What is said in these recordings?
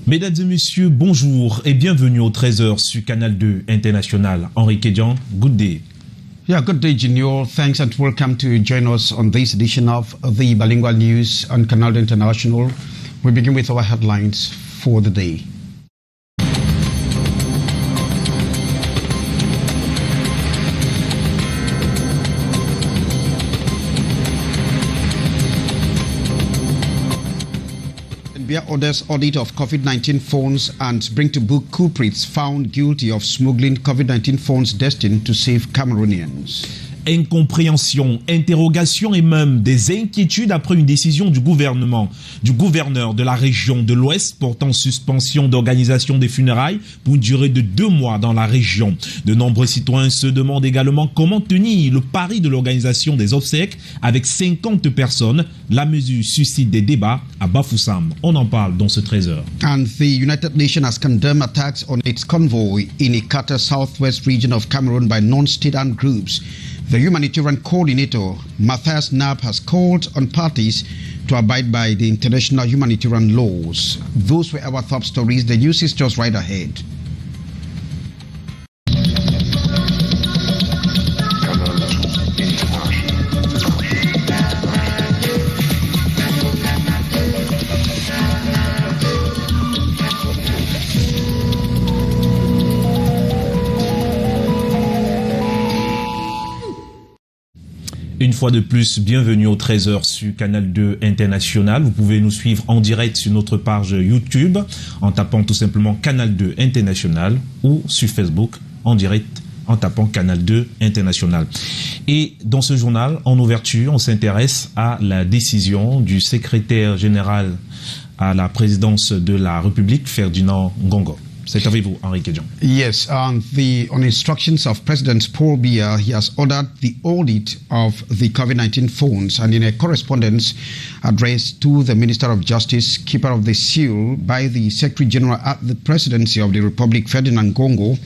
Mesdames et messieurs, bonjour et bienvenue au 13h sur Canal 2 International. Henri Kédian, good day. Yeah, good day, Junior. Thanks and welcome to join us on this edition of the Bilingual News on Canal 2 International. We begin with our headlines for the day. Orders audit of COVID-19 phones and bring to book culprits found guilty of smuggling COVID-19 phones destined to save Cameroonians. Incompréhension, interrogation et même des inquiétudes après une décision du gouverneur de la région de l'Ouest portant suspension d'organisation des funérailles pour une durée de 2 mois dans la région. De nombreux citoyens se demandent également comment tenir le pari de l'organisation des obsèques avec 50 personnes. La mesure suscite des débats à Bafoussam. On en parle dans ce 13h. And the United Nations has condemned attacks on its convoy in Ikata southwest region of Cameroon by non-state armed groups. The humanitarian coordinator, Matthias Knapp, has called on parties to abide by the international humanitarian laws. Those were our top stories. The news is just right ahead. Une fois de plus, bienvenue au 13h sur Canal 2 International. Vous pouvez nous suivre en direct sur notre page YouTube en tapant tout simplement Canal 2 International ou sur Facebook en direct en tapant Canal 2 International. Et dans ce journal, en ouverture, on s'intéresse à la décision du secrétaire général à la présidence de la République, Ferdinand Ngongo. C'est avec vous, Henri Kédian. Yes, on instructions of President Paul Biya, he has ordered the audit of the COVID-19 phones, and in a correspondence addressed to the Minister of Justice, keeper of the seal by the Secretary General at the Presidency of the Republic, Ferdinand Ngongo,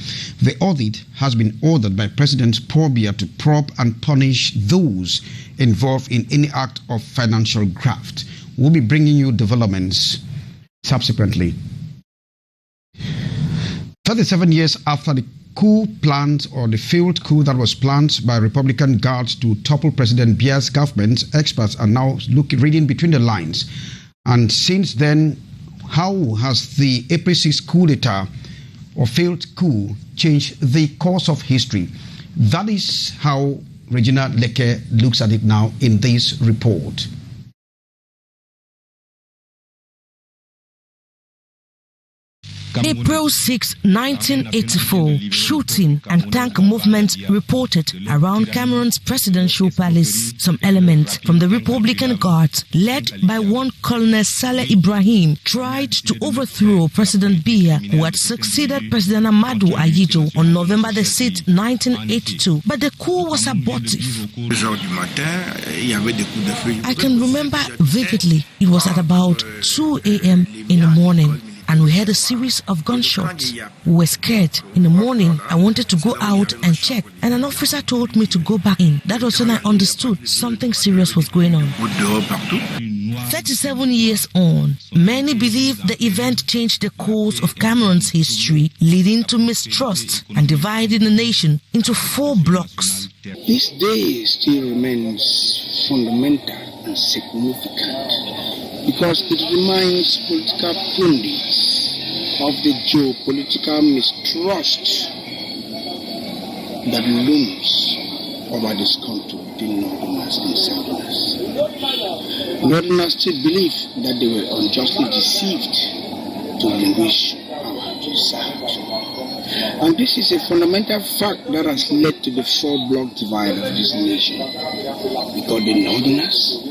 the audit has been ordered by President Paul Biya to probe and punish those involved in any act of financial graft. We'll be bringing you developments subsequently. 37 years after the coup planned, or the failed coup that was planned by Republican guards to topple President Biya's government, experts are now reading between the lines. And since then, how has the April 6 coup d'etat or failed coup changed the course of history? That is how Regina Leke looks at it now in this report. April 6, 1984, shooting and tank movements reported around Cameroon's presidential palace. Some elements from the Republican Guards, led by one Colonel Saleh Ibrahim, tried to overthrow President Biya, who had succeeded President Amadou Ahidjo on November 6, 1982. But the coup was abortive. I can remember vividly, it was at about 2 a.m. in the morning, and we heard a series of gunshots. We were scared. In the morning, I wanted to go out and check, and an officer told me to go back in. That was when I understood something serious was going on. 37 years on, many believe the event changed the course of Cameroon's history, leading to mistrust and dividing the nation into 4 blocks. This day still remains fundamental and significant because it reminds political pundits of the geopolitical mistrust that looms over this country between Northerners and Southerners. Northerners still believe that they were unjustly deceived to unleash power to the South. And this is a fundamental fact that has led to the 4-block divide of this nation. Because the Northerners,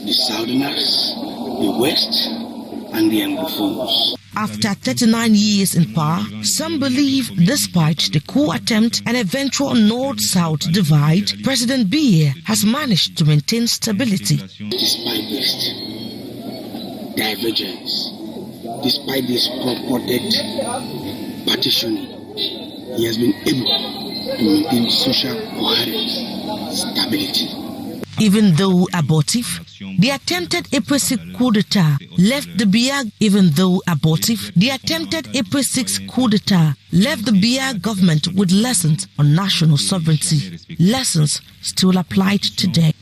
the Southerners, the West, and the Anglophones. After 39 years in power, some believe despite the coup attempt and eventual North-South divide, President Biya has managed to maintain stability. Despite this divergence, despite this purported partitioning, he has been able to maintain social coherence, stability. even though abortive. The attempted April 6 coup d'etat left the Biya, even though abortive. The attempted April 6 coup d'etat left the Biya government with lessons on national sovereignty. Lessons still applied today.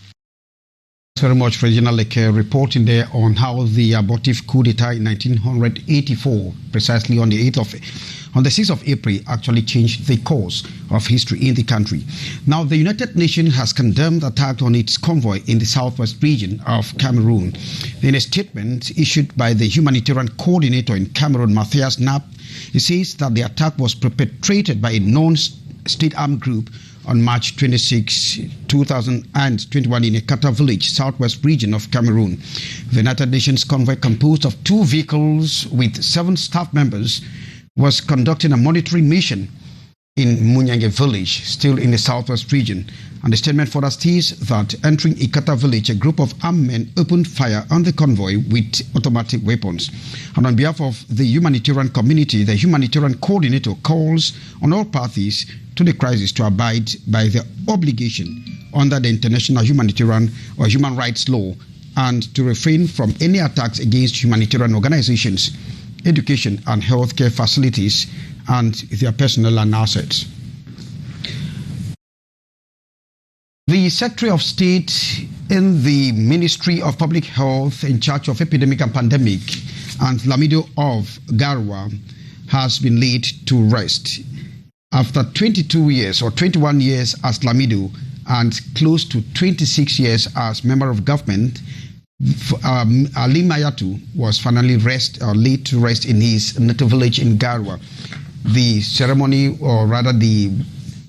Very much, Regina Leke, reporting there on how the abortive coup d'etat in 1984, precisely on the 6th of April, actually changed the course of history in the country. Now, the United Nations has condemned the attack on its convoy in the southwest region of Cameroon. In a statement issued by the humanitarian coordinator in Cameroon, Matthias Knapp, he says that the attack was perpetrated by a non-state armed group on March 26, 2021 in a Kata village, southwest region of Cameroon. The United Nations convoy, composed of 2 vehicles with 7 staff members, was conducting a monitoring mission in Munyange village, still in the southwest region. And the statement further states that entering Ikata village, a group of armed men opened fire on the convoy with automatic weapons. And on behalf of the humanitarian community, the humanitarian coordinator calls on all parties to the crisis to abide by their obligation under the international humanitarian or human rights law and to refrain from any attacks against humanitarian organizations, education and healthcare facilities, and their personnel and assets. The Secretary of State in the Ministry of Public Health in charge of epidemic and pandemic, and Lamido of Garwa, has been laid to rest. After 22 years or 21 years as Lamido and close to 26 years as member of government, Ali Mayatu was finally laid to rest in his native village in Garwa. The ceremony, or rather the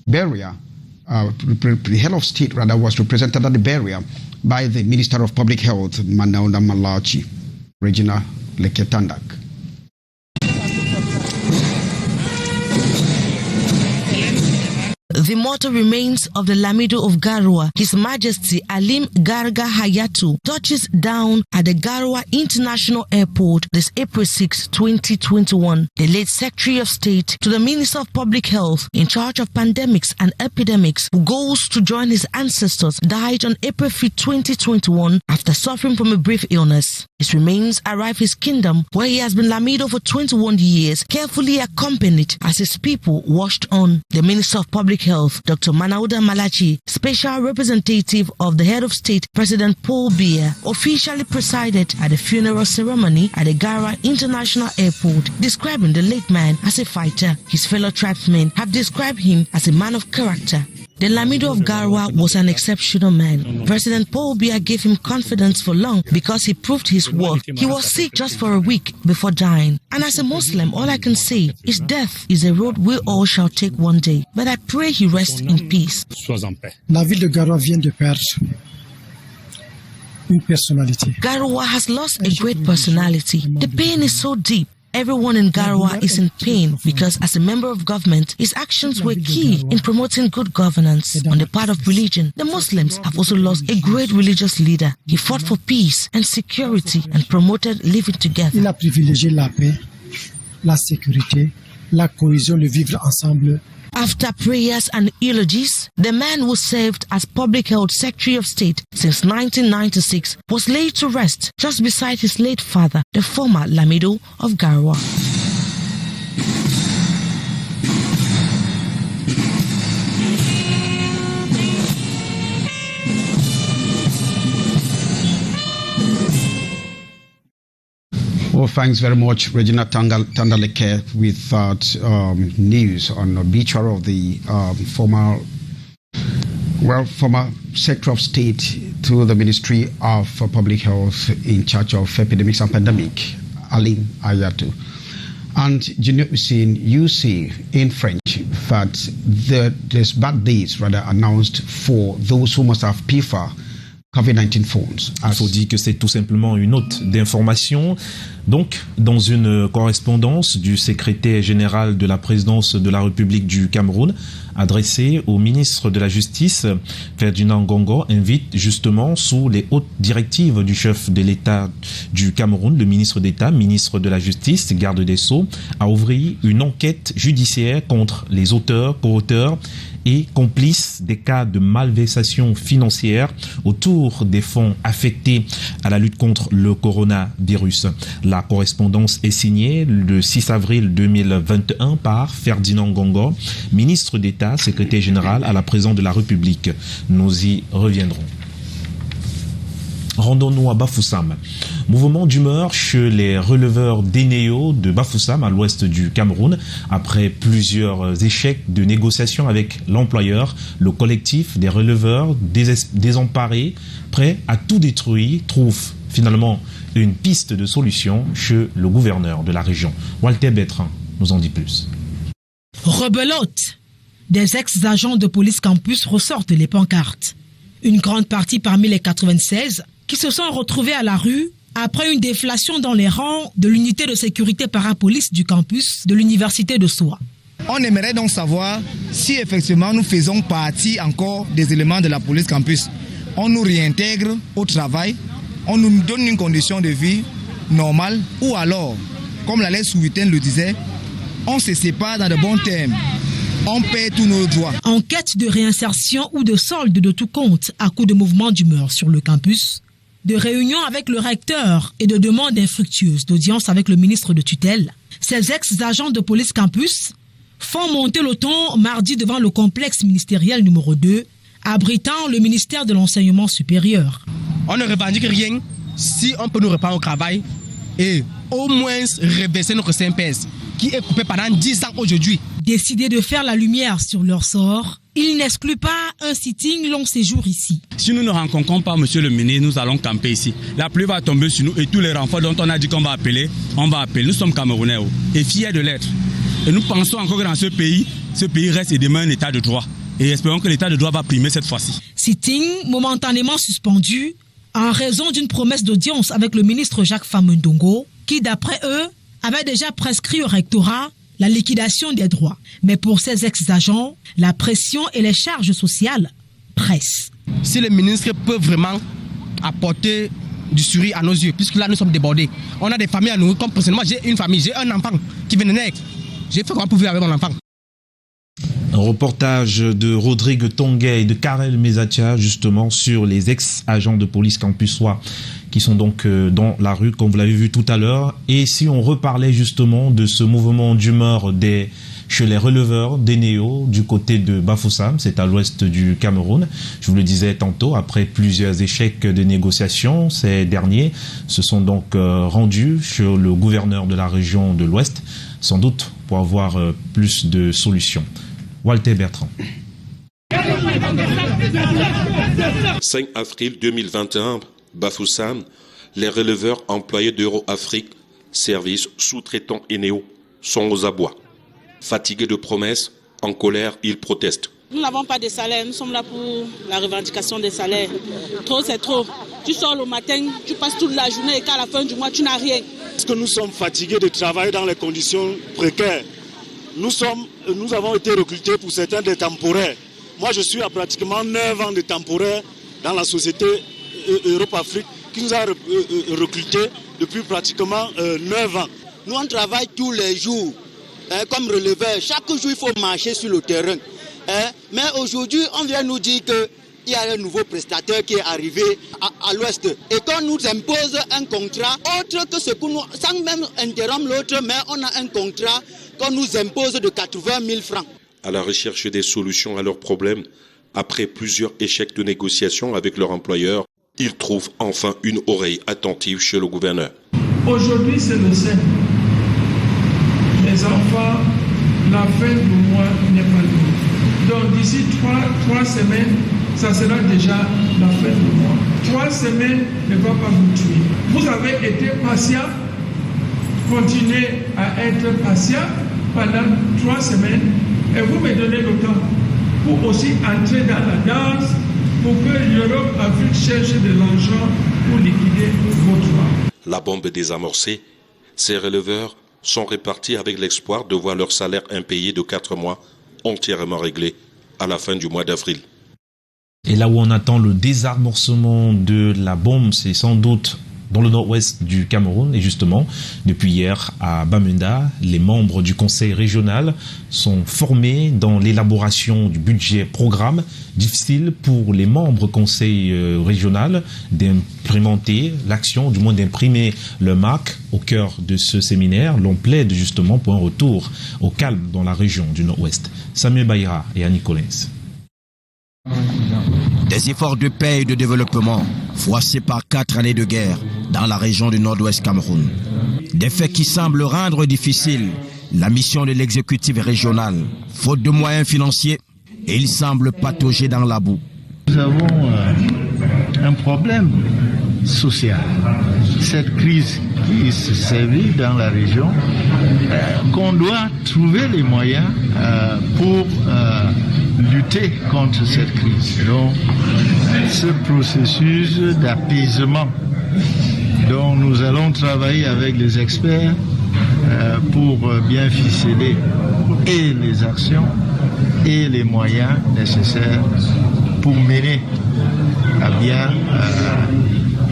burial, the head of state rather, was represented at the burial by the Minister of Public Health, Manauda Malachi, Regina Leketandak. The mortal remains of the Lamido of Garwa, His Majesty Alim Garga Hayatu, touches down at the Garwa International Airport this April 6, 2021. The late Secretary of State to the Minister of Public Health in charge of pandemics and epidemics, who goes to join his ancestors, died on April 5, 2021 after suffering from a brief illness. His remains arrive his kingdom, where he has been Lamido for 21 years, carefully accompanied as his people washed on. The Minister of Public Health, Dr. Manauda Malachi, special representative of the head of state, President Paul Biya, officially presided at the funeral ceremony at the Garwa International Airport, describing the late man as a fighter. His fellow tribesmen have described him as a man of character. The Lamido of Garwa was an exceptional man. President Paul Biya gave him confidence for long because he proved his worth. He was sick just for a week before dying. And as a Muslim, all I can say is death is a road we all shall take one day. But I pray he rests in peace. La ville de Garwa vient de perdre une personnalité. Garwa has lost a great personality. The pain is so deep. Everyone in Garwa is in pain because as a member of government, his actions were key in promoting good governance. On the part of religion, the Muslims have also lost a great religious leader. He fought for peace and security and promoted living together. Il a privilégié la paix, la sécurité, la cohésion, le vivre ensemble. After prayers and eulogies, the man who served as Public Health Secretary of State since 1996 was laid to rest just beside his late father, the former Lamido of Garwa. Well, thanks very much, Regina Tandaleke, with that news on the obituary of the former Secretary of State to the Ministry of Public Health in charge of epidemics and pandemic, Alim Ayatu. And Junior Hussein, you see in French that there's bad days rather announced for those who must have PIFA COVID-19 phones. Il faut dire que c'est tout simplement une note d'information Donc, dans une correspondance du secrétaire général de la présidence de la République du Cameroun, adressée au ministre de la Justice, Ferdinand Gongo, invite justement sous les hautes directives du chef de l'État du Cameroun, le ministre d'État, ministre de la Justice, garde des Sceaux, à ouvrir une enquête judiciaire contre les auteurs, co-auteurs et complices des cas de malversation financière autour des fonds affectés à la lutte contre le coronavirus. La correspondance est signée le 6 avril 2021 par Ferdinand Gongo, ministre d'État, secrétaire général à la présidence de la République. Nous y reviendrons. Rendons-nous à Bafoussam. Mouvement d'humeur chez les releveurs d'Eneo de Bafoussam à l'ouest du Cameroun. Après plusieurs échecs de négociation avec l'employeur, le collectif des releveurs désemparés, prêts à tout détruire, trouve finalement une piste de solution chez le gouverneur de la région. Walter Bertrand nous en dit plus. Rebelote. Des ex-agents de police campus ressortent les pancartes. Une grande partie parmi les 96 qui se sont retrouvés à la rue après une déflation dans les rangs de l'unité de sécurité parapolice du campus de l'université de Soa. On aimerait donc savoir si effectivement nous faisons partie encore des éléments de la police campus. On nous réintègre au travail, on nous donne une condition de vie normale ou alors, comme la loi Souvitain le disait, on se sépare dans de bons termes. On paie tous nos droits. En quête de réinsertion ou de solde de tout compte à coup de mouvement d'humeur sur le campus, de réunions avec le recteur et de demandes infructueuses d'audience avec le ministre de tutelle, ces ex-agents de police campus font monter le ton mardi devant le complexe ministériel numéro 2, abritant le ministère de l'enseignement supérieur. On ne revendique rien si on peut nous reprendre au travail et au moins reverser notre CMPS qui est coupé pendant 10 ans aujourd'hui. Décidés de faire la lumière sur leur sort, ils n'excluent pas un sitting long séjour ici. Si nous ne rencontrons pas monsieur le ministre, nous allons camper ici. La pluie va tomber sur nous et tous les renforts dont on a dit qu'on va appeler, on va appeler. Nous sommes Camerounais et fiers de l'être. Et nous pensons encore que dans ce pays reste et demeure un état de droit. Et espérons que l'état de droit va primer cette fois-ci. Sitting momentanément suspendu en raison d'une promesse d'audience avec le ministre Jacques Famundongo, qui d'après eux avait déjà prescrit au rectorat la liquidation des droits. Mais pour ces ex-agents, la pression et les charges sociales pressent. Si le ministre peut vraiment apporter du sourire à nos yeux, puisque là nous sommes débordés. On a des familles à nourrir, comme personnellement j'ai une famille, j'ai un enfant qui vient de naître. J'ai fait comment pour vivre avec mon enfant. Un reportage de Rodrigue Tonguet et de Karel Mezatia justement sur les ex-agents de police campusois qui sont donc dans la rue, comme vous l'avez vu tout à l'heure. Et si on reparlait justement de ce mouvement d'humeur chez les releveurs d'Eneo du côté de Bafoussam, c'est à l'ouest du Cameroun. Je vous le disais tantôt, après plusieurs échecs de négociation, ces derniers se sont donc rendus chez le gouverneur de la région de l'ouest, sans doute pour avoir plus de solutions. Walter Bertrand. 5 avril 2021, Bafoussam, les releveurs employés d'Euro-Afrique, service sous-traitant Eneo, sont aux abois. Fatigués de promesses, en colère, ils protestent. Nous n'avons pas de salaire, nous sommes là pour la revendication des salaires. Trop, c'est trop. Tu sors le matin, tu passes toute la journée et qu'à la fin du mois, tu n'as rien. Parce que nous sommes fatigués de travailler dans les conditions précaires. Nous avons été recrutés pour certains des temporaires. Moi, je suis à pratiquement 9 ans de temporaire dans la société Europe-Afrique qui nous a recrutés depuis pratiquement 9 ans. Nous, on travaille tous les jours comme releveurs. Chaque jour, il faut marcher sur le terrain. Mais aujourd'hui, on vient nous dire qu'il y a un nouveau prestataire qui est arrivé à l'ouest et qu'on nous impose un contrat autre que ce que nous, sans même interrompre l'autre, mais on a un contrat qu'on nous impose de 80 000 francs. À la recherche des solutions à leurs problèmes, après plusieurs échecs de négociation avec leur employeur, ils trouvent enfin une oreille attentive chez le gouverneur. Aujourd'hui, c'est le 7. Les enfants, la fin du mois n'est pas loin. Donc d'ici 3 semaines, ça sera déjà la fin du mois. 3 semaines ne va pas vous tuer. Vous avez été patient, continuez à être patient pendant 3 semaines et vous me donnez le temps pour aussi entrer dans la danse pour que l'Europe-Afrique cherche de l'argent pour liquider vos droits. La bombe désamorcée, Ces releveurs sont répartis avec l'espoir de voir leur salaire impayé de 4 mois entièrement réglé à la fin du mois d'avril. Et là où on attend le désamorcement de la bombe, c'est sans doute dans le nord-ouest du Cameroun. Et justement, depuis hier à Bamenda, les membres du conseil régional sont formés dans l'élaboration du budget programme. Difficile pour les membres conseil régional d'implémenter l'action, du moins d'imprimer le marque au cœur de ce séminaire. L'on plaide justement pour un retour au calme dans la région du nord-ouest. Samuel Bayra et Annie Collins. Des efforts de paix et de développement froissés par 4 années de guerre dans la région du nord-ouest Cameroun. Des faits qui semblent rendre difficile la mission de l'exécutif régional. Faute de moyens financiers, il semble patauger dans la boue. Nous avons un problème social. Cette crise qui se sévit dans la région, qu'on doit trouver les moyens pour lutter contre cette crise. Donc, ce processus d'apaisement dont nous allons travailler avec les experts pour bien ficeler et les actions et les moyens nécessaires pour mener à bien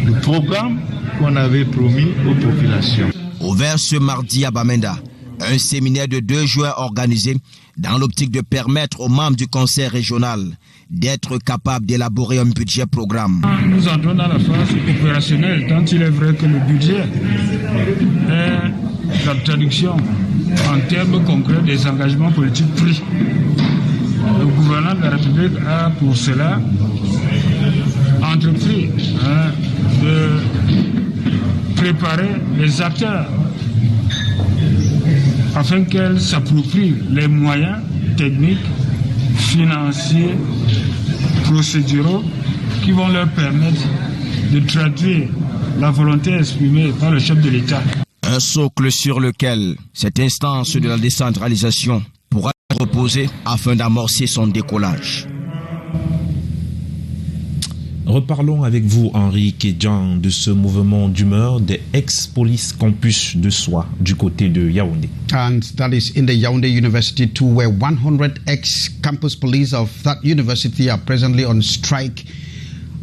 le programme qu'on avait promis aux populations. Ouvert ce mardi à Bamenda, un séminaire de 2 jours organisé dans l'optique de permettre aux membres du conseil régional d'être capables d'élaborer un budget programme. Nous entrons dans la phase opérationnelle, tant il est vrai que le budget est la traduction en termes concrets des engagements politiques pris. Le gouvernement de la République a pour cela entrepris de préparer les acteurs afin qu'elles s'approprient les moyens techniques, financiers, procéduraux qui vont leur permettre de traduire la volonté exprimée par le chef de l'État. Un socle sur lequel cette instance de la décentralisation pourra reposer afin d'amorcer son décollage. Reparlons avec vous, Henri Kedjan, de ce mouvement d'humeur des ex-police campus de Soie du côté de Yaoundé. And that is in the Yaoundé University too, where 100 ex-campus police of that university are presently on strike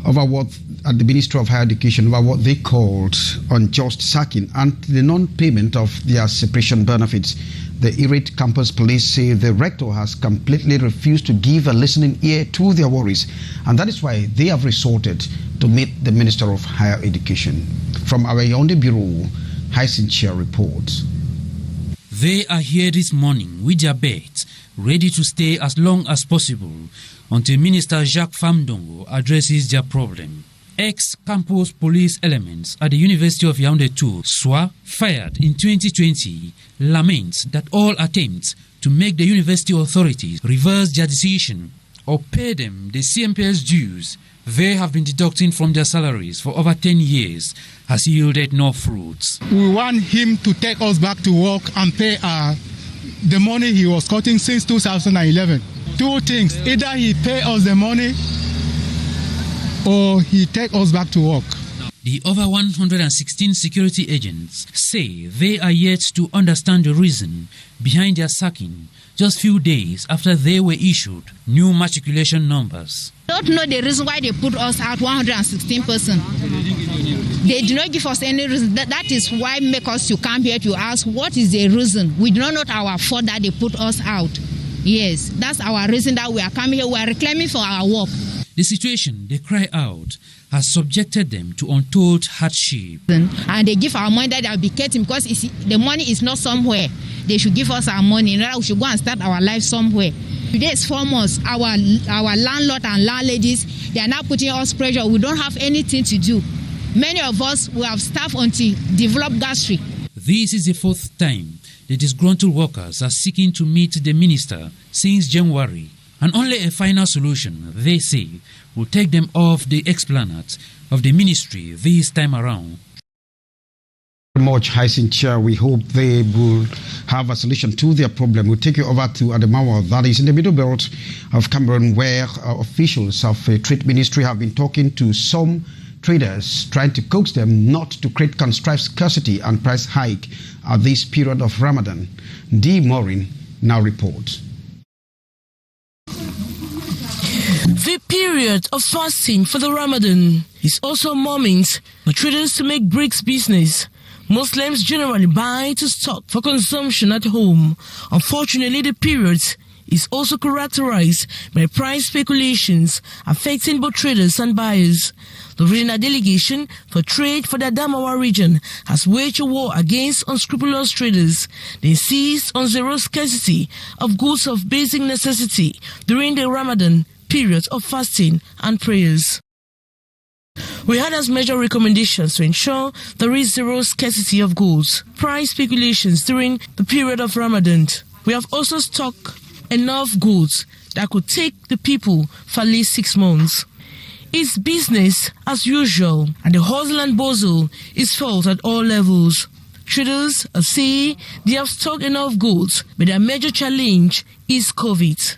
over what at the Ministry of Higher Education over what they called unjust sacking and the non-payment of their separation benefits. The irate campus police say the rector has completely refused to give a listening ear to their worries, and that is why they have resorted to meet the Minister of Higher Education. From our Yaoundé Bureau, Hyacinth Chia reports. They are here this morning with their beds, ready to stay as long as possible until Minister Jacques Famdongo addresses their problem. Ex-campus police elements at the University of Yaoundé 2, SWA, fired in 2020, laments that all attempts to make the university authorities reverse their decision or pay them the CMPS dues they have been deducting from their salaries for over 10 years has yielded no fruits. We want him to take us back to work and pay the money he was cutting since 2011. 2 things, either he pay us the money or he take us back to work. The over 116 security agents say they are yet to understand the reason behind their sacking just few days after they were issued new matriculation numbers. Don't know the reason why they put us out 116 persons. They did not give us any reason. That is why make us to come here to ask what is the reason. We do not know our fault that they put us out. Yes, that's our reason that we are coming here. We are reclaiming for our work. The situation, they cry out, has subjected them to untold hardship. And they give our money that they will be getting because the money is not somewhere. They should give us our money. In order we should go and start our life somewhere. Today is 4 months. Our landlord and landladies, they are now putting us pressure. We don't have anything to do. Many of us will have staff until develop gastric. This is the 4th time the disgruntled workers are seeking to meet the minister since January. And only a final solution, they say, will take them off the esplanade of the ministry this time around. Much Hyacinth Chia, we hope they will have a solution to their problem. We'll take you over to Adamawa, that is in the middle belt of Cameroon, where officials of the Trade Ministry have been talking to some traders, trying to coax them not to create contrived scarcity and price hike at this period of Ramadan. D. Maureen now reports. The period of fasting for the Ramadan is also a moment for traders to make bricks business. Muslims generally buy to stock for consumption at home. Unfortunately, the period is also characterized by price speculations affecting both traders and buyers. The regional delegation for trade for the Adamawa region has waged a war against unscrupulous traders. They insist on zero scarcity of goods of basic necessity during the Ramadan period of fasting and prayers. We had as major recommendations to ensure there is zero scarcity of goods, price speculations during the period of Ramadan. We have also stocked enough goods that could take the people for at least 6 months. It's business as usual, and the hustle and bustle is felt at all levels. Traders say they have stocked enough goods, but their major challenge is COVID.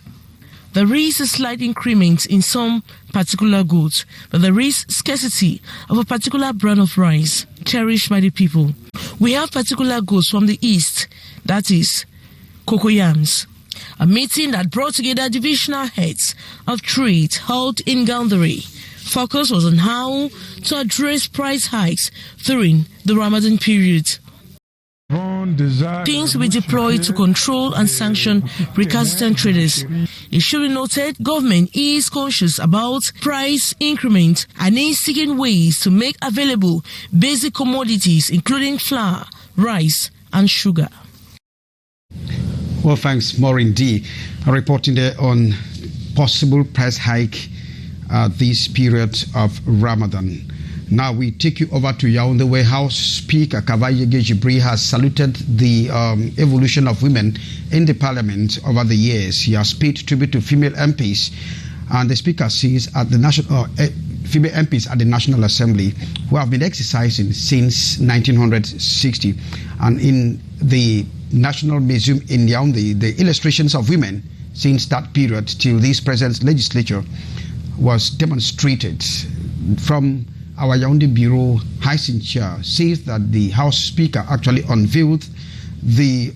There is a slight increment in some particular goods, but there is scarcity of a particular brand of rice cherished by the people. We have particular goods from the east, that is, cocoyams. A meeting that brought together divisional heads of trade held in Gandhari. Focus was on how to address price hikes during the Ramadan period. Teams will be deployed to control and sanction recalcitrant traders. It should be noted, government is conscious about price increment and is seeking ways to make available basic commodities including flour, rice and sugar. Well, thanks, Maureen D. Reporting there on possible price hike this period of Ramadan. Now we take you over to Yaoundé, where House Speaker Kavayege Jibril has saluted the evolution of women in the parliament over the years. He has paid tribute to female MPs, and the Speaker says at the female MPs at the National Assembly who have been exercising since 1960. And in the National Museum in Yaoundé, the illustrations of women since that period till this present legislature was demonstrated. From our Yaoundé Bureau, Hyacinth Chia says that the House Speaker actually unveiled the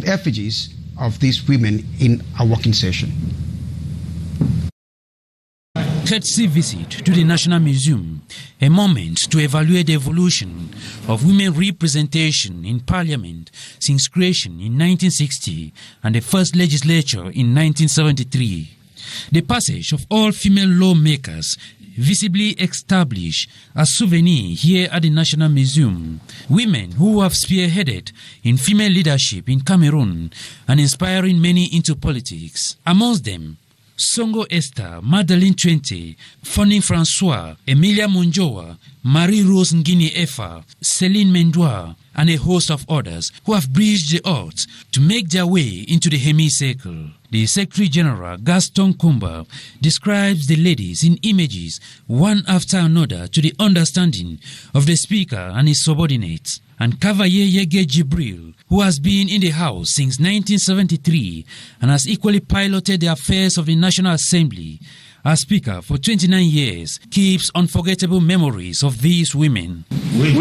effigies of these women in a working session. Courtesy visit to the National Museum, a moment to evaluate the evolution of women representation in Parliament since creation in 1960 and the first legislature in 1973. The passage of all female lawmakers visibly established a souvenir here at the National Museum. Women who have spearheaded in female leadership in Cameroon and inspiring many into politics. Amongst them, Songo Esther, Madeleine Twente, Fanny Francois, Emilia Munjoa, Marie-Rose Ngini Efa, Céline Mendoa, and a host of others who have bridged the odds to make their way into the hemicycle. The Secretary General, Gaston Kumba, describes the ladies in images one after another to the understanding of the Speaker and his subordinates. And Kavayege Jibril, who has been in the House since 1973 and has equally piloted the affairs of the National Assembly as Speaker for 29 years, keeps unforgettable memories of these women. Oui,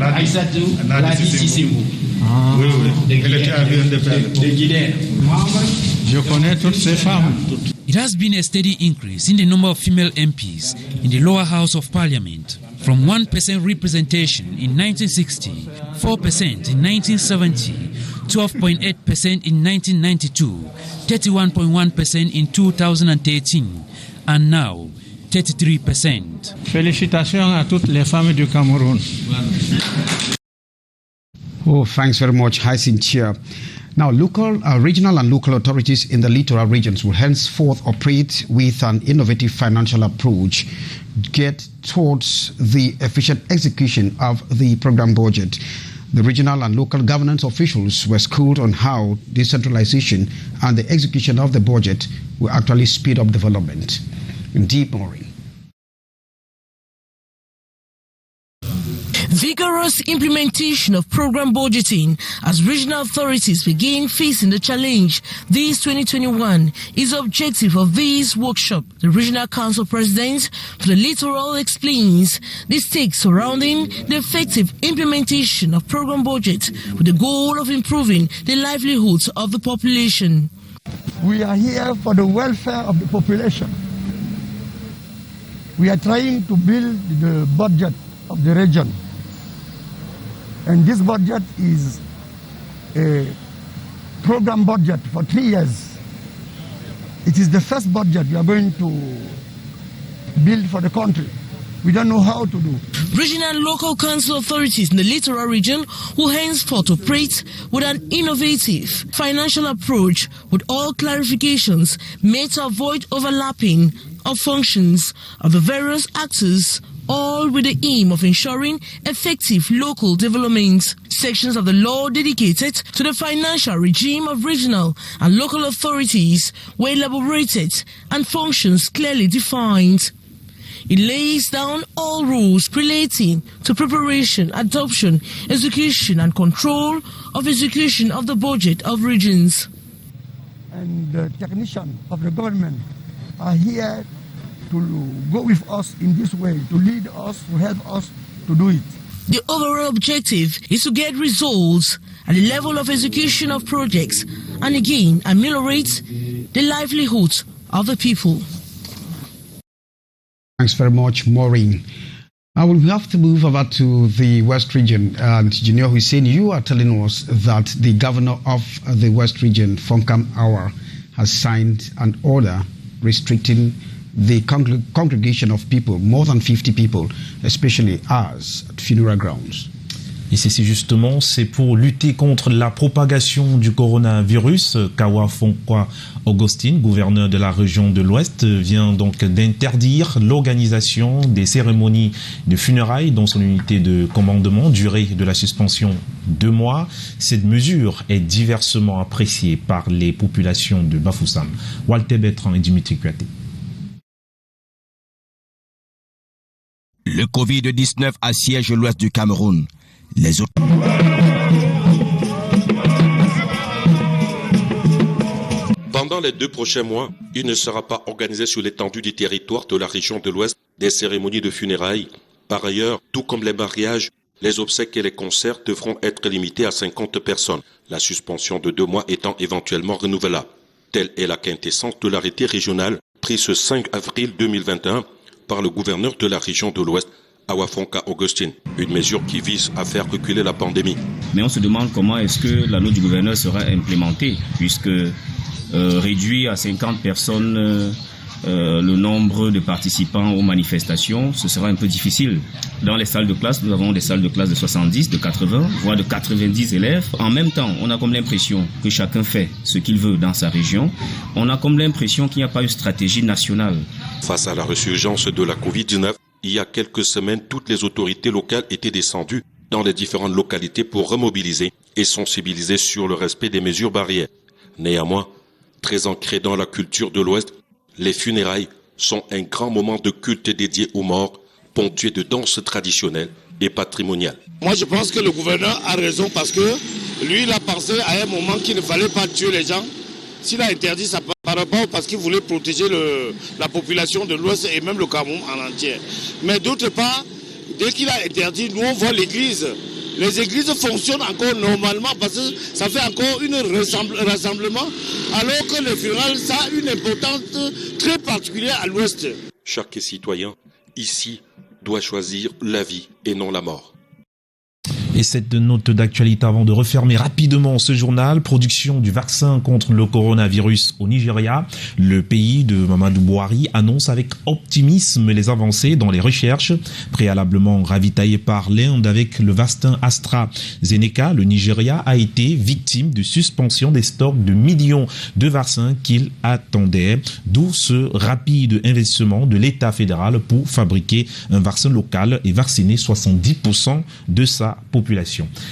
Aïssatou Ladi Sissibou. Je connais toutes ces femmes. It has been a steady increase in the number of female MPs in the lower house of Parliament, from 1% representation in 1960, 4% in 1970, 12.8% in 1992, 31.1% in 2013, and now 33%. Félicitations à toutes les femmes du Cameroun. Oh, thanks very much, Hyacinth Chia. Now, regional and local authorities in the littoral regions will henceforth operate with an innovative financial approach, get towards the efficient execution of the program budget. The regional and local governance officials were schooled on how decentralization and the execution of the budget will actually speed up development. Deep Maureen. Vigorous rigorous implementation of program budgeting as regional authorities begin facing the challenge this 2021 is the objective of this workshop. The Regional Council President for the Littoral explains the stakes surrounding the effective implementation of program budget with the goal of improving the livelihoods of the population. We are here for the welfare of the population. We are trying to build the budget of the region. And this budget is a program budget for 3 years. It is the first budget we are going to build for the country. We don't know how to do. Regional and local council authorities in the littoral region will henceforth operate with an innovative financial approach with all clarifications made to avoid overlapping of functions of the various actors, all with the aim of ensuring effective local development. Sections of the law dedicated to the financial regime of regional and local authorities were elaborated and functions clearly defined. It lays down all rules relating to preparation, adoption, execution and control of execution of the budget of regions. And the technicians of the government are here to go with us in this way, to lead us, to help us to do it. The overall objective is to get results at the level of execution of projects and again ameliorate the livelihoods of the people. Thanks very much, Maureen. I will have to move over to the West Region. And Junior Hussein, you are telling us that the governor of the West Region, Funkam Awa, has signed an order restricting the congregation of people, more than 50 people, especially ours, at funeral grounds. Et c'est justement, c'est pour lutter contre la propagation du coronavirus. Kawa Fonkwa Augustine, gouverneur de la région de l'Ouest, vient donc d'interdire l'organisation des cérémonies de funérailles dans son unité de commandement, durée de la suspension 2 mois. Cette mesure est diversement appréciée par les populations de Bafoussam. Walter Bertrand et Dimitri Kuaté. Le Covid-19 assiège l'ouest du Cameroun. Pendant les 2 prochains mois, il ne sera pas organisé sur l'étendue du territoire de la région de l'Ouest des cérémonies de funérailles. Par ailleurs, tout comme les mariages, les obsèques et les concerts devront être limités à 50 personnes, la suspension de 2 mois étant éventuellement renouvelable. Telle est la quintessence de l'arrêté régional pris ce 5 avril 2021 par le gouverneur de la région de l'Ouest, Awa Fonka Augustine, une mesure qui vise à faire reculer la pandémie. Mais on se demande comment est-ce que la note du gouverneur sera implémentée, puisque réduire à 50 personnes le nombre de participants aux manifestations, ce sera un peu difficile. Dans les salles de classe, nous avons des salles de classe de 70, de 80, voire de 90 élèves. En même temps, on a comme l'impression que chacun fait ce qu'il veut dans sa région. On a comme l'impression qu'il n'y a pas une stratégie nationale. Face à la résurgence de la Covid-19, il y a quelques semaines, toutes les autorités locales étaient descendues dans les différentes localités pour remobiliser et sensibiliser sur le respect des mesures barrières. Néanmoins, très ancré dans la culture de l'Ouest, les funérailles sont un grand moment de culte dédié aux morts, ponctué de danses traditionnelles et patrimoniales. Moi, je pense que le gouverneur a raison parce que lui, il a pensé à un moment qu'il ne fallait pas tuer les gens. S'il a interdit ça par rapport parce qu'il voulait protéger la population de l'Ouest et même le Cameroun en entier. Mais d'autre part, dès qu'il a interdit, nous on voit l'église. Les églises fonctionnent encore normalement parce que ça fait encore un rassemblement, alors que les funérailles, ça a une importance très particulière à l'Ouest. Chaque citoyen, ici, doit choisir la vie et non la mort. Et cette note d'actualité avant de refermer rapidement ce journal, production du vaccin contre le coronavirus au Nigeria. Le pays de Mamadou Buhari annonce avec optimisme les avancées dans les recherches. Préalablement ravitaillé par l'Inde avec le vaccin AstraZeneca, le Nigeria a été victime de suspension des stocks de millions de vaccins qu'il attendait, d'où ce rapide investissement de l'État fédéral pour fabriquer un vaccin local et vacciner 70% de sa population.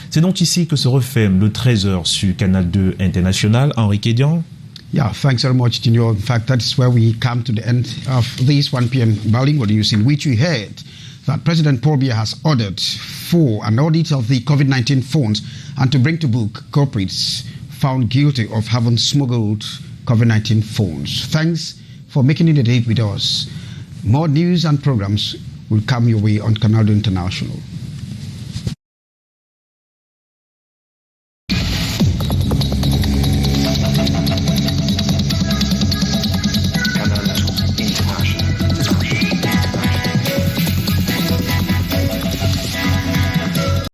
C'est donc ici que se referme le 13h sur Canal 2 International. Henri Kédian. Yeah, thanks very much, Junior. In fact, that's where we come to the end of this 1 p.m. Bowling News, in which we heard that President Paul Biya has ordered for an audit of the COVID-19 phones and to bring to book culprits found guilty of having smuggled COVID-19 phones. Thanks for making it a day with us. More news and programs will come your way on Canal 2 International.